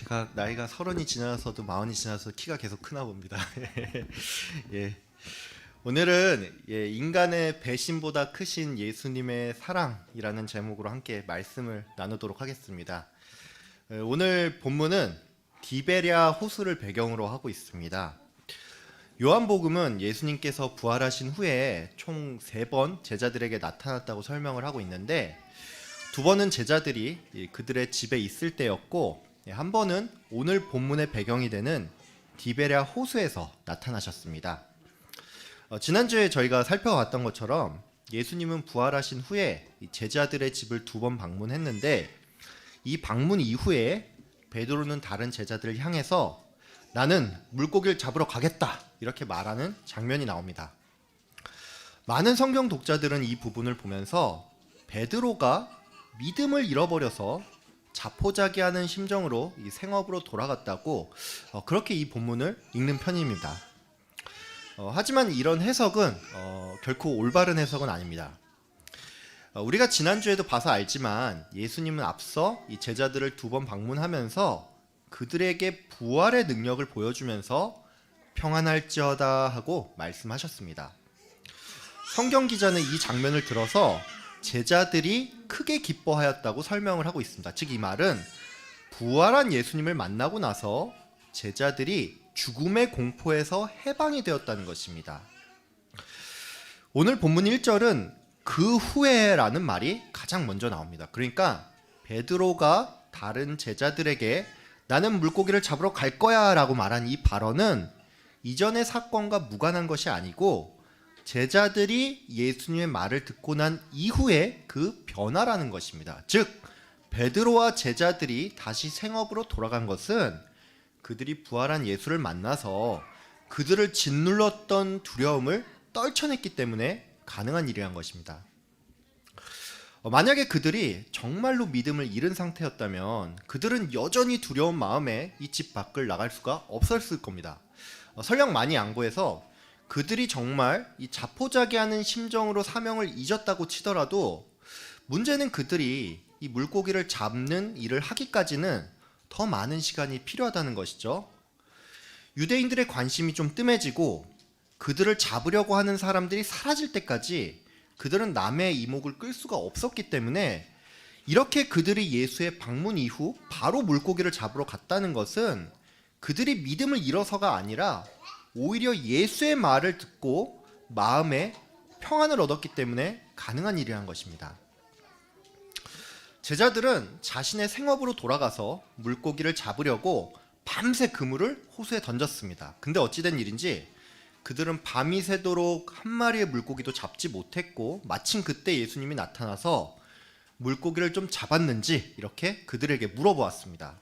제가 나이가 30이 지나서도 40이 지나서 키가 계속 크나 봅니다. 예. 오늘은 인간의 배신보다 크신 예수님의 사랑이라는 제목으로 함께 말씀을 나누도록 하겠습니다. 오늘 본문은 디베랴 호수를 배경으로 하고 있습니다. 요한복음은 예수님께서 부활하신 후에 총 3번 제자들에게 나타났다고 설명을 하고 있는데, 2번은 제자들이 그들의 집에 있을 때였고, 한 번은 오늘 본문의 배경이 되는 디베랴 호수에서 나타나셨습니다. 지난주에 저희가 살펴봤던 것처럼 예수님은 부활하신 후에 제자들의 집을 2번 방문했는데, 이 방문 이후에 베드로는 다른 제자들을 향해서 나는 물고기를 잡으러 가겠다 이렇게 말하는 장면이 나옵니다. 많은 성경 독자들은 이 부분을 보면서 베드로가 믿음을 잃어버려서 자포자기하는 심정으로 이 생업으로 돌아갔다고 그렇게 이 본문을 읽는 편입니다. 하지만 이런 해석은 결코 올바른 해석은 아닙니다. 우리가 지난주에도 봐서 알지만 예수님은 앞서 이 제자들을 2번 방문하면서 그들에게 부활의 능력을 보여주면서 평안할지어다 하고 말씀하셨습니다. 성경 기자는 이 장면을 들어서 제자들이 크게 기뻐하였다고 설명을 하고 있습니다. 즉, 이 말은 부활한 예수님을 만나고 나서 제자들이 죽음의 공포에서 해방이 되었다는 것입니다. 오늘 본문 1절은 그 후에라는 말이 가장 먼저 나옵니다. 그러니까 베드로가 다른 제자들에게 나는 물고기를 잡으러 갈 거야 라고 말한 이 발언은 이전의 사건과 무관한 것이 아니고 제자들이 예수님의 말을 듣고 난 이후에 그 변화라는 것입니다. 즉, 베드로와 제자들이 다시 생업으로 돌아간 것은 그들이 부활한 예수를 만나서 그들을 짓눌렀던 두려움을 떨쳐냈기 때문에 가능한 일이란 것입니다. 만약에 그들이 정말로 믿음을 잃은 상태였다면 그들은 여전히 두려운 마음에 이 집 밖을 나갈 수가 없었을 겁니다. 설령 많이 양보해서 그들이 정말 이 자포자기하는 심정으로 사명을 잊었다고 치더라도 문제는 그들이 이 물고기를 잡는 일을 하기까지는 더 많은 시간이 필요하다는 것이죠. 유대인들의 관심이 좀 뜸해지고 그들을 잡으려고 하는 사람들이 사라질 때까지 그들은 남의 이목을 끌 수가 없었기 때문에 이렇게 그들이 예수의 방문 이후 바로 물고기를 잡으러 갔다는 것은 그들이 믿음을 잃어서가 아니라 오히려 예수의 말을 듣고 마음에 평안을 얻었기 때문에 가능한 일이란 것입니다. 제자들은 자신의 생업으로 돌아가서 물고기를 잡으려고 밤새 그물을 호수에 던졌습니다. 근데 어찌된 일인지 그들은 밤이 새도록 한 마리의 물고기도 잡지 못했고, 마침 그때 예수님이 나타나서 물고기를 좀 잡았는지 이렇게 그들에게 물어보았습니다.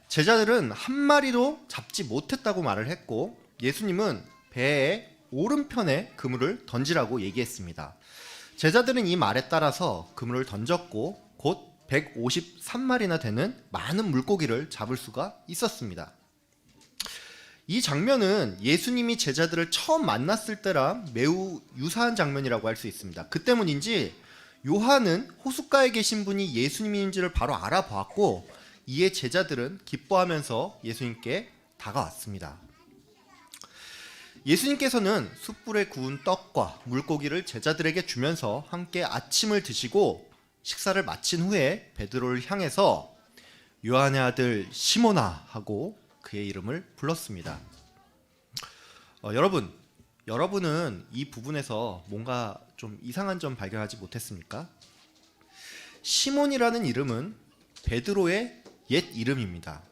제자들은 한 마리도 잡지 못했다고 말을 했고, 예수님은 배의 오른편에 그물을 던지라고 얘기했습니다. 제자들은 이 말에 따라서 그물을 던졌고 곧 153마리나 되는 많은 물고기를 잡을 수가 있었습가 이 장면은 예수님이 제자들을 처음 만났을 때랑 매우 유사한 장면이라고 할 수 있습니다. 그 때문인지 요한은 호숫가에 계신 분이 예수님인지를 바로 알아보았고, 이에 제자들은 기뻐하면서 예수님께 다가왔습니다. 예수님께서는 숯불에 구운 떡과 물고기를 제자들에게 주면서 함께 아침을 드시고 식사를 마친 후에 베드로를 향해서 요한의 아들 시몬아 하고 그의 이름을 불렀습니다. 여러분은 이 부분에서 뭔가 좀 이상한 점 발견하지 못했습니까? 시몬이라는 이름은 베드로의 옛 이름입니다.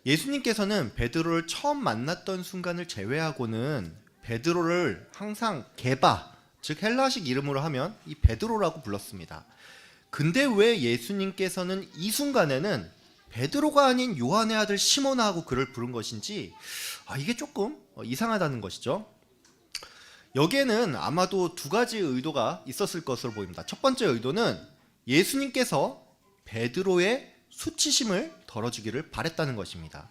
예수님께서는 베드로를 처음 만났던 순간을 제외하고는 베드로를 항상 게바, 즉 헬라식 이름으로 하면 이 베드로라고 불렀습니다. 근데 왜 예수님께서는 이 순간에는 베드로가 아닌 요한의 아들 시몬아 하고 그를 부른 것인지 이게 조금 이상하다는 것이죠. 여기에는 아마도 2가지 의도가 있었을 것으로 보입니다. 첫 번째 의도는 예수님께서 베드로의 수치심을 덜어주기를 바랬다는 것입니다.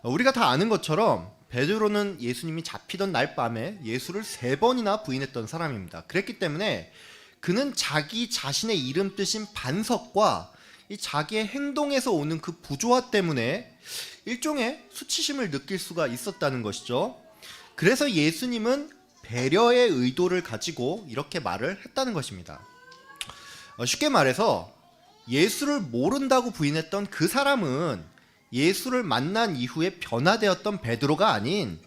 우리가 다 아는 것처럼 베드로는 예수님이 잡히던 날 밤에 예수를 3번이나 부인했던 사람입니다. 그랬기 때문에 그는 자기 자신의 이름 뜻인 반석과 이 자기의 행동에서 오는 그 부조화 때문에 일종의 수치심을 느낄 수가 있었다는 것이죠. 그래서 예수님은 배려의 의도를 가지고 이렇게 말을 했다는 것입니다. 쉽게 말해서 예수를 모른다고 부인했던 그 사람은 예수를 만난 이후에 변화되었던 베드로가 아닌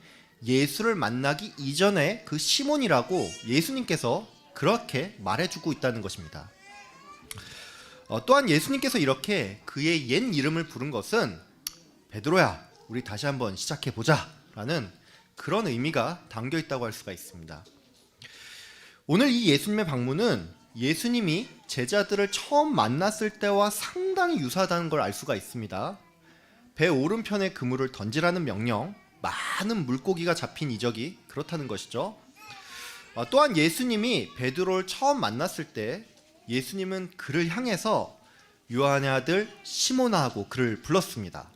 예수를 만나기 이전에 그 시몬이라고 예수님께서 그렇게 말해주고 있다는 것입니다. 또한 예수님께서 이렇게 그의 옛 이름을 부른 것은 베드로야, 우리 다시 한번 시작해보자 라는 그런 의미가 담겨 있다고 할 수가 있습니다. 오늘 이 예수님의 방문은 예수님이 제자들을 처음 만났을 때와 상당히 유사하다는 걸 알 수가 있습니다. 배 오른편에 그물을 던지라는 명령, 많은 물고기가 잡힌 이적이 그렇다는 것이죠. 또한 예수님이 베드로를 처음 만났을 때 예수님은 그를 향해서 요한의 아들 시몬아 하고 그를 불렀습니다.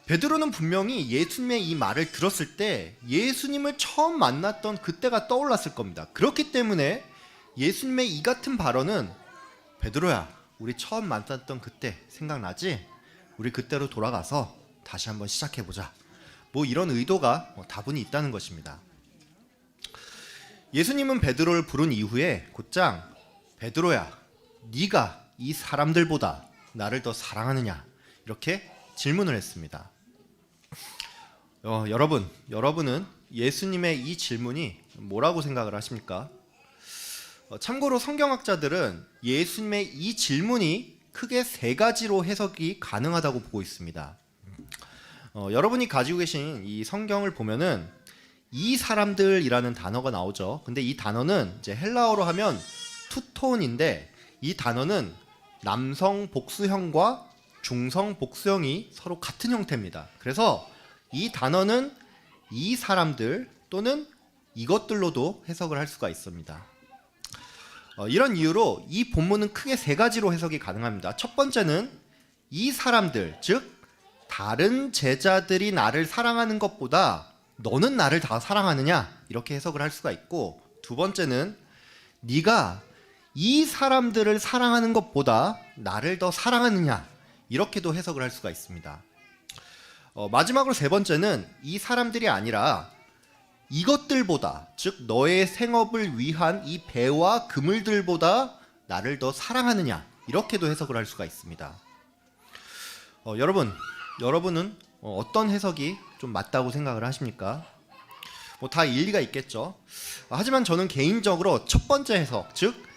베드로는 분명히 예수님의 이 말을 들었을 때 예수님을 처음 만났던 그때가 떠올랐을 겁니다. 그렇기 때문에 예수님의 이 같은 발언은 베드로야, 우리 처음 만났던 그때 생각나지? 우리 그때로 돌아가서 다시 한번 시작해보자. 뭐 이런 의도가 다분히 있다는 것입니다. 예수님은 베드로를 부른 이후에 곧장 베드로야, 네가 이 사람들보다 나를 더 사랑하느냐? 이렇게 질문을 했습니다. 여러분은 예수님의 이 질문이 뭐라고 생각을 하십니까? 참고로 성경학자들은 예수님의 이 질문이 크게 세 가지로 해석이 가능하다고 보고 있습니다. 여러분이 가지고 계신 이 성경을 보면은 이 사람들이라는 단어가 나오죠. 근데 이 단어는 이제 헬라어로 하면 투톤인데 이 단어는 남성 복수형과 중성 복수형이 서로 같은 형태입니다. 그래서 이 단어는 이 사람들 또는 이것들로도 해석을 할 수가 있습니다. 이런 이유로 이 본문은 크게 세 가지로 해석이 가능합니다. 첫 번째는 이 사람들, 즉 다른 제자들이 나를 사랑하는 것보다 너는 나를 다 사랑하느냐? 이렇게 해석을 할 수가 있고, 두 번째는 네가 이 사람들을 사랑하는 것보다 나를 더 사랑하느냐? 이렇게도 해석을 할 수가 있습니다. 마지막으로 세 번째는 이 사람들이 아니라 이것들보다, 즉 너의 생업을 위한 이 배와 그물들보다 나를 더 사랑하느냐? 이렇게도 해석을 할 수가 있습니다. 여러분은 어떤 해석이 좀 맞다고 생각을 하십니까? 다 일리가 있겠죠. 하지만 저는 개인적으로 첫 번째 해석, 즉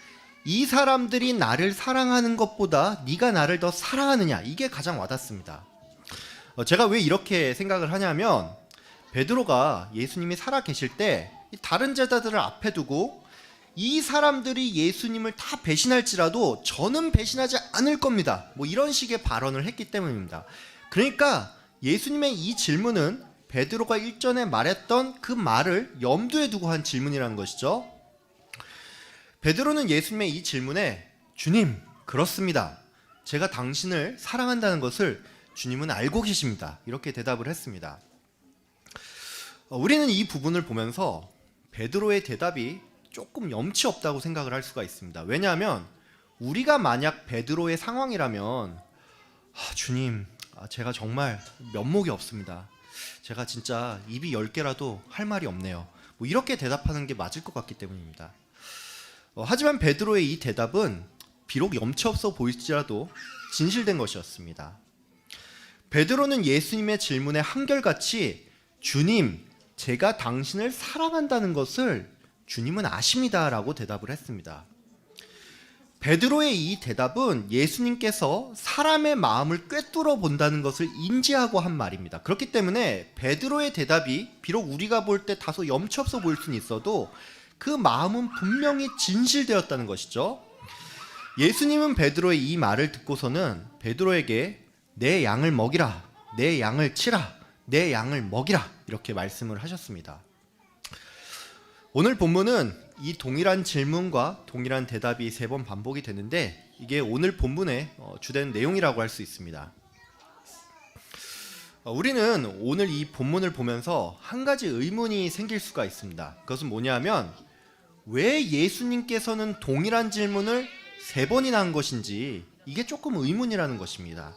이 사람들이 나를 사랑하는 것보다 네가 나를 더 사랑하느냐, 이게 가장 와닿습니다. 제가 왜 이렇게 생각을 하냐면 베드로가 예수님이 살아 계실 때 다른 제자들을 앞에 두고 이 사람들이 예수님을 다 배신할지라도 저는 배신하지 않을 겁니다, 뭐 이런 식의 발언을 했기 때문입니다. 그러니까 예수님의 이 질문은 베드로가 일전에 말했던 그 말을 염두에 두고 한 질문이라는 것이죠. 베드로는 예수님의 이 질문에 주님, 그렇습니다. 제가 당신을 사랑한다는 것을 주님은 알고 계십니다. 이렇게 대답을 했습니다. 우리는 이 부분을 보면서 베드로의 대답이 조금 염치 없다고 생각을 할 수가 있습니다. 왜냐하면 우리가 만약 베드로의 상황이라면 주님, 제가 정말 면목이 없습니다. 제가 진짜 입이 10개라도 할 말이 없네요. 뭐 이렇게 대답하는 게 맞을 것 같기 때문입니다. 하지만 베드로의 이 대답은 비록 염치 없어 보일지라도 진실된 것이었습니다. 베드로는 예수님의 질문에 한결같이 주님, 제가 당신을 사랑한다는 것을 주님은 아십니다 라고 대답을 했습니다. 베드로의 이 대답은 예수님께서 사람의 마음을 꿰뚫어 본다는 것을 인지하고 한 말입니다. 그렇기 때문에 베드로의 대답이 비록 우리가 볼 때 다소 염치 없어 보일 수는 있어도 그 마음은 분명히 진실되었다는 것이죠. 예수님은 베드로의 이 말을 듣고서는 베드로에게 내 양을 먹이라, 내 양을 치라, 내 양을 먹이라 이렇게 말씀을 하셨습니다. 오늘 본문은 이 동일한 질문과 동일한 대답이 3번 반복이 되는데 이게 오늘 본문의 주된 내용이라고 할 수 있습니다. 우리는 오늘 이 본문을 보면서 한 가지 의문이 생길 수가 있습니다. 그것은 뭐냐면 왜 예수님께서는 동일한 질문을 3번이나 한 것인지 이게 조금 의문이라는 것입니다.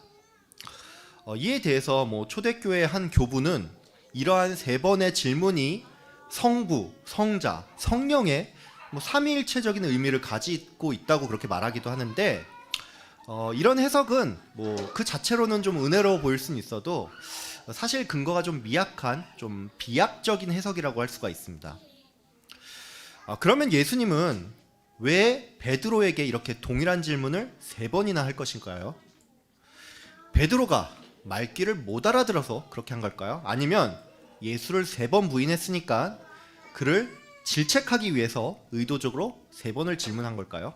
이에 대해서 초대교회 한 교부는 이러한 세 번의 질문이 성부, 성자, 성령의 삼위일체적인 의미를 가지고 있다고 그렇게 말하기도 하는데, 이런 해석은 그 자체로는 좀 은혜로워 보일 수는 있어도 사실 근거가 좀 미약한, 좀 비약적인 해석이라고 할 수가 있습니다. 그러면 예수님은 왜 베드로에게 이렇게 동일한 질문을 세 번이나 할 것인가요? 베드로가 말귀를 못 알아들어서 그렇게 한 걸까요? 아니면 예수를 세 번 부인했으니까 그를 질책하기 위해서 의도적으로 세 번을 질문한 걸까요?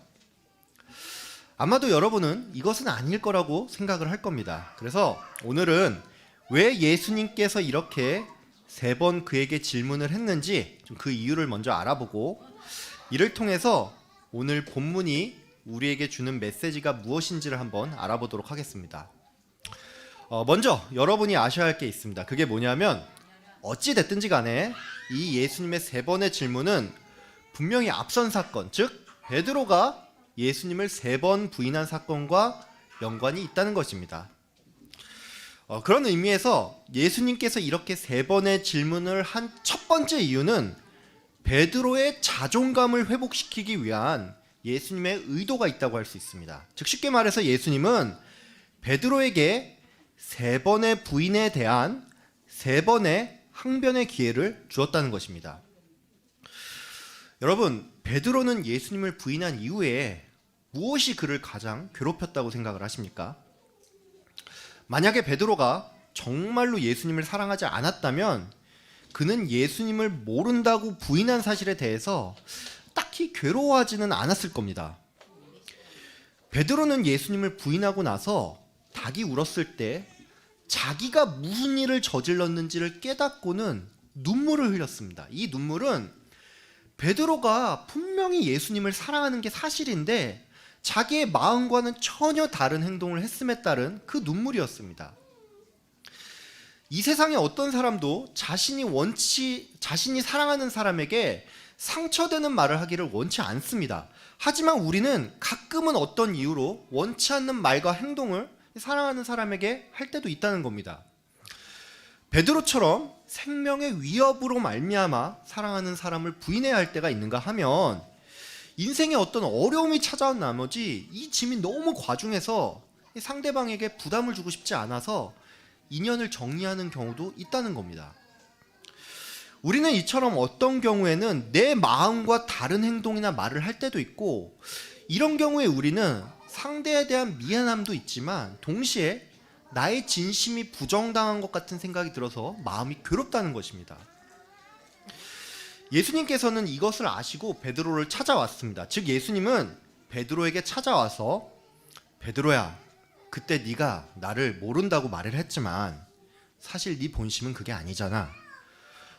아마도 여러분은 이것은 아닐 거라고 생각을 할 겁니다. 그래서 오늘은 왜 예수님께서 이렇게 세 번 그에게 질문을 했는지 좀 그 이유를 먼저 알아보고, 이를 통해서 오늘 본문이 우리에게 주는 메시지가 무엇인지를 한번 알아보도록 하겠습니다. 먼저 여러분이 아셔야 할 게 있습니다. 그게 뭐냐면, 어찌 됐든지 간에 이 예수님의 세 번의 질문은 분명히 앞선 사건, 즉 베드로가 예수님을 세 번 부인한 사건과 연관이 있다는 것입니다. 그런 의미에서 예수님께서 이렇게 세 번의 질문을 한 첫 번째 이유는 베드로의 자존감을 회복시키기 위한 예수님의 의도가 있다고 할 수 있습니다. 즉 쉽게 말해서 예수님은 베드로에게 세 번의 부인에 대한 세 번의 항변의 기회를 주었다는 것입니다. 여러분, 베드로는 예수님을 부인한 이후에 무엇이 그를 가장 괴롭혔다고 생각을 하십니까? 만약에 베드로가 정말로 예수님을 사랑하지 않았다면 그는 예수님을 모른다고 부인한 사실에 대해서 딱히 괴로워하지는 않았을 겁니다. 베드로는 예수님을 부인하고 나서 닭이 울었을 때 자기가 무슨 일을 저질렀는지를 깨닫고는 눈물을 흘렸습니다. 이 눈물은 베드로가 분명히 예수님을 사랑하는 게 사실인데 자기의 마음과는 전혀 다른 행동을 했음에 따른 그 눈물이었습니다. 이 세상에 어떤 사람도 자신이 사랑하는 사람에게 상처되는 말을 하기를 원치 않습니다. 하지만 우리는 가끔은 어떤 이유로 원치 않는 말과 행동을 사랑하는 사람에게 할 때도 있다는 겁니다. 베드로처럼 생명의 위협으로 말미암아 사랑하는 사람을 부인해야 할 때가 있는가 하면, 인생에 어떤 어려움이 찾아온 나머지 이 짐이 너무 과중해서 상대방에게 부담을 주고 싶지 않아서 인연을 정리하는 경우도 있다는 겁니다. 우리는 이처럼 어떤 경우에는 내 마음과 다른 행동이나 말을 할 때도 있고, 이런 경우에 우리는 상대에 대한 미안함도 있지만 동시에 나의 진심이 부정당한 것 같은 생각이 들어서 마음이 괴롭다는 것입니다. 예수님께서는 이것을 아시고 베드로를 찾아왔습니다. 즉 예수님은 베드로에게 찾아와서, 베드로야, 그때 네가 나를 모른다고 말을 했지만 사실 네 본심은 그게 아니잖아.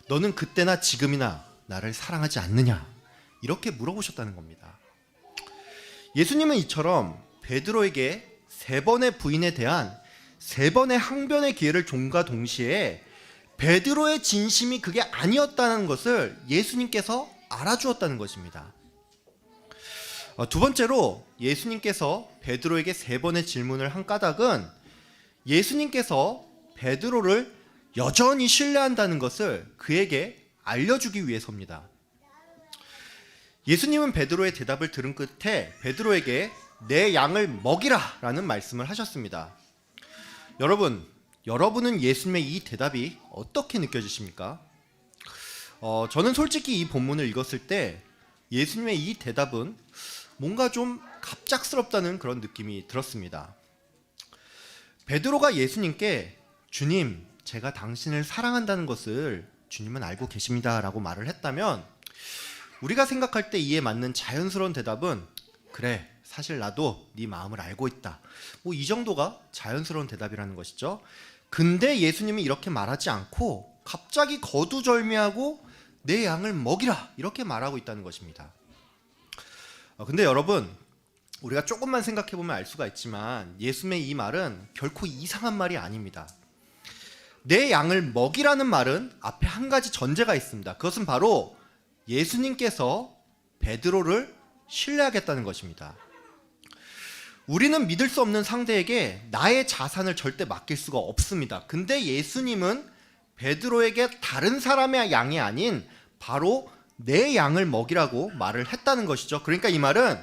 너는 그때나 지금이나 나를 사랑하지 않느냐? 이렇게 물어보셨다는 겁니다. 예수님은 이처럼 베드로에게 세 번의 부인에 대한 세 번의 항변의 기회를 줌과 동시에 베드로의 진심이 그게 아니었다는 것을 예수님께서 알아주었다는 것입니다. 두 번째로 예수님께서 베드로에게 세 번의 질문을 한 까닭은 예수님께서 베드로를 여전히 신뢰한다는 것을 그에게 알려주기 위해서입니다. 예수님은 베드로의 대답을 들은 끝에 베드로에게 내 양을 먹이라 라는 말씀을 하셨습니다. 여러분은 예수님의 이 대답이 어떻게 느껴지십니까? 저는 솔직히 이 본문을 읽었을 때 예수님의 이 대답은 뭔가 좀 갑작스럽다는 그런 느낌이 들었습니다. 베드로가 예수님께 주님, 제가 당신을 사랑한다는 것을 주님은 알고 계십니다 라고 말을 했다면 우리가 생각할 때 이에 맞는 자연스러운 대답은 그래, 사실 나도 네 마음을 알고 있다. 이 정도가 자연스러운 대답이라는 것이죠. 근데 예수님이 이렇게 말하지 않고 갑자기 거두절미하고 내 양을 먹이라 이렇게 말하고 있다는 것입니다. 근데 여러분, 우리가 조금만 생각해 보면 알 수가 있지만 예수님의 이 말은 결코 이상한 말이 아닙니다. 내 양을 먹이라는 말은 앞에 한 가지 전제가 있습니다. 그것은 바로 예수님께서 베드로를 신뢰하겠다는 것입니다. 우리는 믿을 수 없는 상대에게 나의 자산을 절대 맡길 수가 없습니다. 근데 예수님은 베드로에게 다른 사람의 양이 아닌 바로 내 양을 먹이라고 말을 했다는 것이죠. 그러니까 이 말은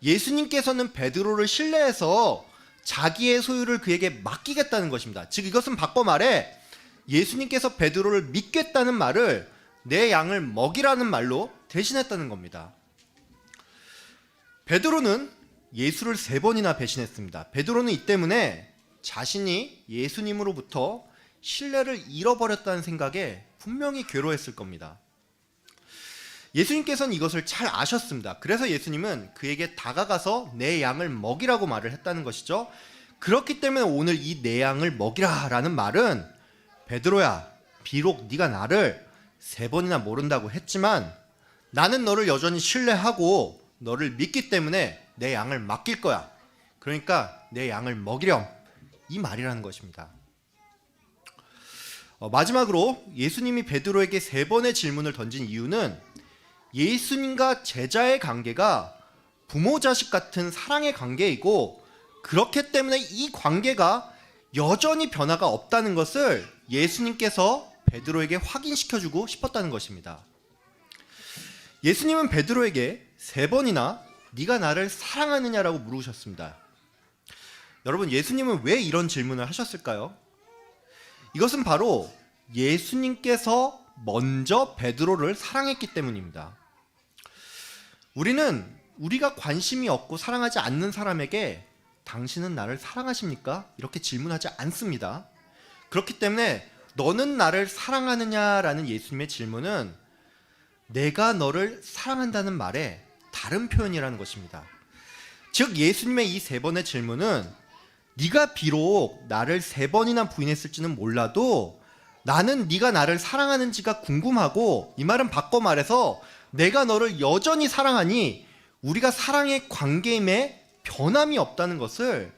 예수님께서는 베드로를 신뢰해서 자기의 소유를 그에게 맡기겠다는 것입니다. 즉 이것은 바꿔 말해 예수님께서 베드로를 믿겠다는 말을 내 양을 먹이라는 말로 대신했다는 겁니다. 베드로는 예수를 3번이나 배신했습니다. 베드로는 이 때문에 자신이 예수님으로부터 신뢰를 잃어버렸다는 생각에 분명히 괴로워했을 겁니다. 예수님께서는 이것을 잘 아셨습니다. 그래서 예수님은 그에게 다가가서 내 양을 먹이라고 말을 했다는 것이죠. 그렇기 때문에 오늘 이 내 양을 먹이라 라는 말은 베드로야, 비록 네가 나를 3번이나 모른다고 했지만 나는 너를 여전히 신뢰하고 너를 믿기 때문에 내 양을 맡길 거야. 그러니까 내 양을 먹이렴, 이 말이라는 것입니다. 마지막으로 예수님이 베드로에게 3번의 질문을 던진 이유는 예수님과 제자의 관계가 부모 자식 같은 사랑의 관계이고 그렇기 때문에 이 관계가 여전히 변화가 없다는 것을 예수님께서 베드로에게 확인시켜주고 싶었다는 것입니다. 예수님은 베드로에게 3번이나 네가 나를 사랑하느냐라고 물으셨습니다. 여러분, 예수님은 왜 이런 질문을 하셨을까요? 이것은 바로 예수님께서 먼저 베드로를 사랑했기 때문입니다. 우리는 우리가 관심이 없고 사랑하지 않는 사람에게 당신은 나를 사랑하십니까? 이렇게 질문하지 않습니다. 그렇기 때문에 너는 나를 사랑하느냐라는 예수님의 질문은 내가 너를 사랑한다는 말의 다른 표현이라는 것입니다. 즉 예수님의 이 3번의 질문은 네가 비록 나를 3번이나 부인했을지는 몰라도 나는 네가 나를 사랑하는지가 궁금하고, 이 말은 바꿔 말해서 내가 너를 여전히 사랑하니 우리가 사랑의 관계임에 변함이 없다는 것을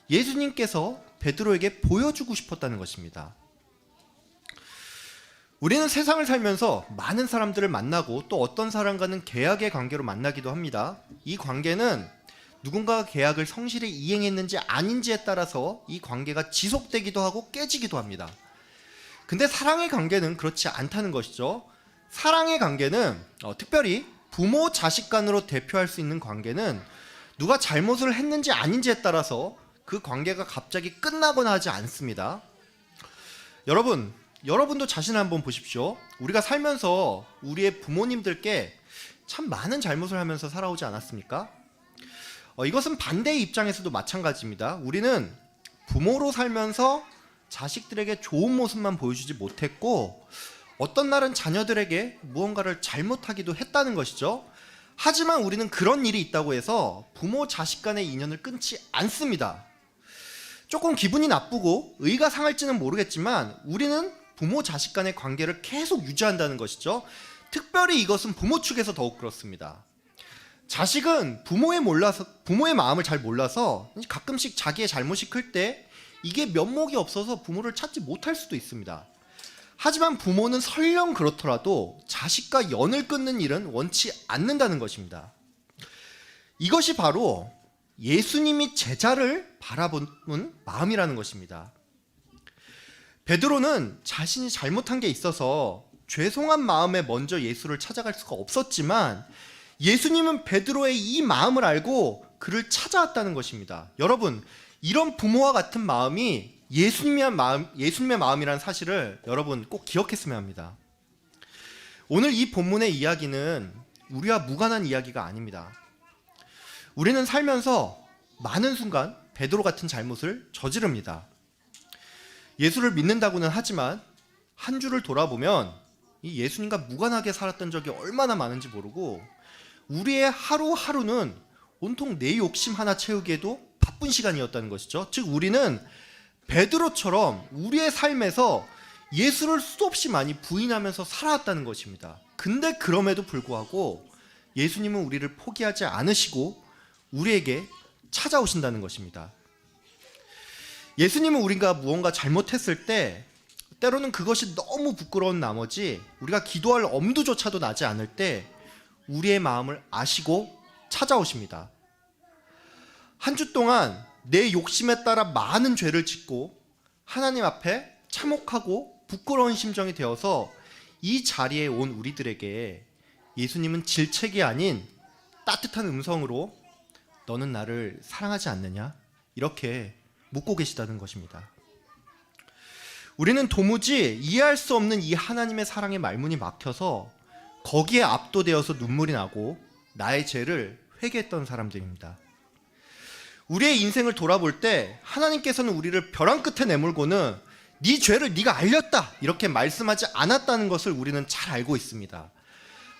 예수님께서 베드로에게 보여주고 싶었다는 것입니다. 우리는 세상을 살면서 많은 사람들을 만나고 또 어떤 사람과는 계약의 관계로 만나기도 합니다. 이 관계는 누군가가 계약을 성실히 이행했는지 아닌지에 따라서 이 관계가 지속되기도 하고 깨지기도 합니다. 근데 사랑의 관계는 그렇지 않다는 것이죠. 사랑의 관계는 특별히 부모 자식 간으로 대표할 수 있는 관계는 누가 잘못을 했는지 아닌지에 따라서 그 관계가 갑자기 끝나거나 하지 않습니다. 여러분도 자신을 한번 보십시오. 우리가 살면서 우리의 부모님들께 참 많은 잘못을 하면서 살아오지 않았습니까? 이것은 반대의 입장에서도 마찬가지입니다. 우리는 부모로 살면서 자식들에게 좋은 모습만 보여주지 못했고 어떤 날은 자녀들에게 무언가를 잘못하기도 했다는 것이죠. 하지만 우리는 그런 일이 있다고 해서 부모 자식 간의 인연을 끊지 않습니다. 조금 기분이 나쁘고 의가 상할지는 모르겠지만 우리는 부모 자식 간의 관계를 계속 유지한다는 것이죠. 특별히 이것은 부모 측에서 더욱 그렇습니다. 자식은 부모의 마음을 잘 몰라서 가끔씩 자기의 잘못이 클 때 이게 면목이 없어서 부모를 찾지 못할 수도 있습니다. 하지만 부모는 설령 그렇더라도 자식과 연을 끊는 일은 원치 않는다는 것입니다. 이것이 바로 예수님이 제자를 바라보는 마음이라는 것입니다. 베드로는 자신이 잘못한 게 있어서 죄송한 마음에 먼저 예수를 찾아갈 수가 없었지만 예수님은 베드로의 이 마음을 알고 그를 찾아왔다는 것입니다. 여러분, 이런 부모와 같은 마음이 예수님의 마음이라는 사실을 여러분 꼭 기억했으면 합니다. 오늘 이 본문의 이야기는 우리와 무관한 이야기가 아닙니다. 우리는 살면서 많은 순간 베드로 같은 잘못을 저지릅니다. 예수를 믿는다고는 하지만 한 주를 돌아보면 이 예수님과 무관하게 살았던 적이 얼마나 많은지 모르고 우리의 하루하루는 온통 내 욕심 하나 채우기에도 바쁜 시간이었다는 것이죠. 즉 우리는 베드로처럼 우리의 삶에서 예수를 수도 없이 많이 부인하면서 살아왔다는 것입니다. 근데 그럼에도 불구하고 예수님은 우리를 포기하지 않으시고 우리에게 찾아오신다는 것입니다. 예수님은 우리가 무언가 잘못했을 때 때로는 그것이 너무 부끄러운 나머지 우리가 기도할 엄두조차도 나지 않을 때 우리의 마음을 아시고 찾아오십니다. 한 주 동안 내 욕심에 따라 많은 죄를 짓고 하나님 앞에 참혹하고 부끄러운 심정이 되어서 이 자리에 온 우리들에게 예수님은 질책이 아닌 따뜻한 음성으로 너는 나를 사랑하지 않느냐? 이렇게 묻고 계시다는 것입니다. 우리는 도무지 이해할 수 없는 이 하나님의 사랑의 말문이 막혀서 거기에 압도되어서 눈물이 나고 나의 죄를 회개했던 사람들입니다. 우리의 인생을 돌아볼 때 하나님께서는 우리를 벼랑 끝에 내몰고는 네 죄를 네가 알렸다 이렇게 말씀하지 않았다는 것을 우리는 잘 알고 있습니다.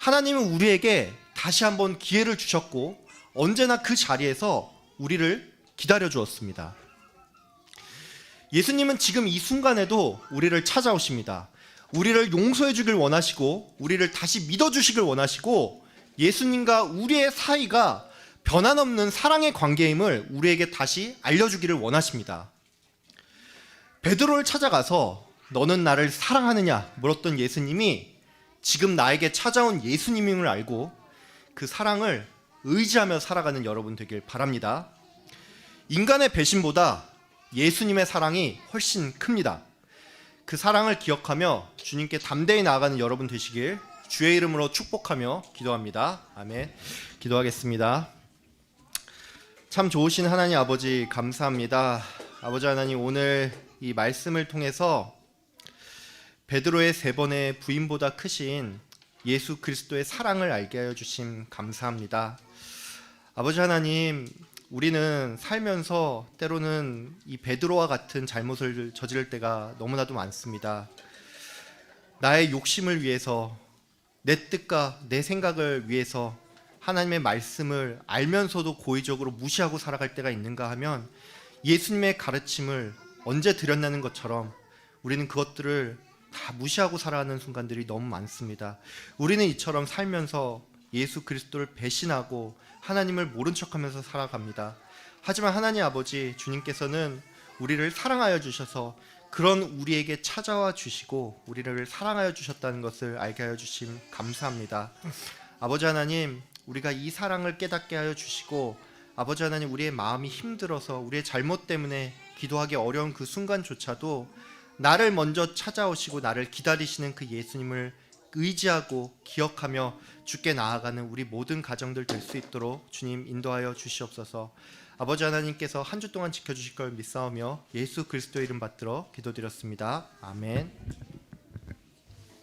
하나님은 우리에게 다시 한번 기회를 주셨고 언제나 그 자리에서 우리를 기다려 주었습니다. 예수님은 지금 이 순간에도 우리를 찾아오십니다. 우리를 용서해 주길 원하시고 우리를 다시 믿어 주시길 원하시고 예수님과 우리의 사이가 변함없는 사랑의 관계임을 우리에게 다시 알려주기를 원하십니다. 베드로를 찾아가서 너는 나를 사랑하느냐 물었던 예수님이 지금 나에게 찾아온 예수님임을 알고 그 사랑을 의지하며 살아가는 여러분 되길 바랍니다. 인간의 배신보다 예수님의 사랑이 훨씬 큽니다. 그 사랑을 기억하며 주님께 담대히 나아가는 여러분 되시길 주의 이름으로 축복하며 기도합니다. 아멘. 기도하겠습니다. 참 좋으신 하나님 아버지 감사합니다. 아버지 하나님, 오늘 이 말씀을 통해서 베드로의 3번의 부인보다 크신 예수 그리스도의 사랑을 알게 하여 주심 감사합니다. 아버지 하나님, 우리는 살면서 때로는 이 베드로와 같은 잘못을 저지를 때가 너무나도 많습니다. 나의 욕심을 위해서, 내 뜻과 내 생각을 위해서 하나님의 말씀을 알면서도 고의적으로 무시하고 살아갈 때가 있는가 하면 예수님의 가르침을 언제 드렸냐는 것처럼 우리는 그것들을 다 무시하고 살아가는 순간들이 너무 많습니다. 우리는 이처럼 살면서 예수 그리스도를 배신하고 하나님을 모른 척하면서 살아갑니다. 하지만 하나님 아버지, 주님께서는 우리를 사랑하여 주셔서 그런 우리에게 찾아와 주시고 우리를 사랑하여 주셨다는 것을 알게 하여 주심 감사합니다. 아버지 하나님, 우리가 이 사랑을 깨닫게 하여 주시고 아버지 하나님, 우리의 마음이 힘들어서 우리의 잘못 때문에 기도하기 어려운 그 순간조차도 나를 먼저 찾아오시고 나를 기다리시는 그 예수님을 의지하고 기억하며 주께 나아가는 우리 모든 가정들 될 수 있도록 주님 인도하여 주시옵소서. 아버지 하나님께서 한 주 동안 지켜주실 걸 믿사오며 예수 그리스도의 이름 받들어 기도드렸습니다. 아멘.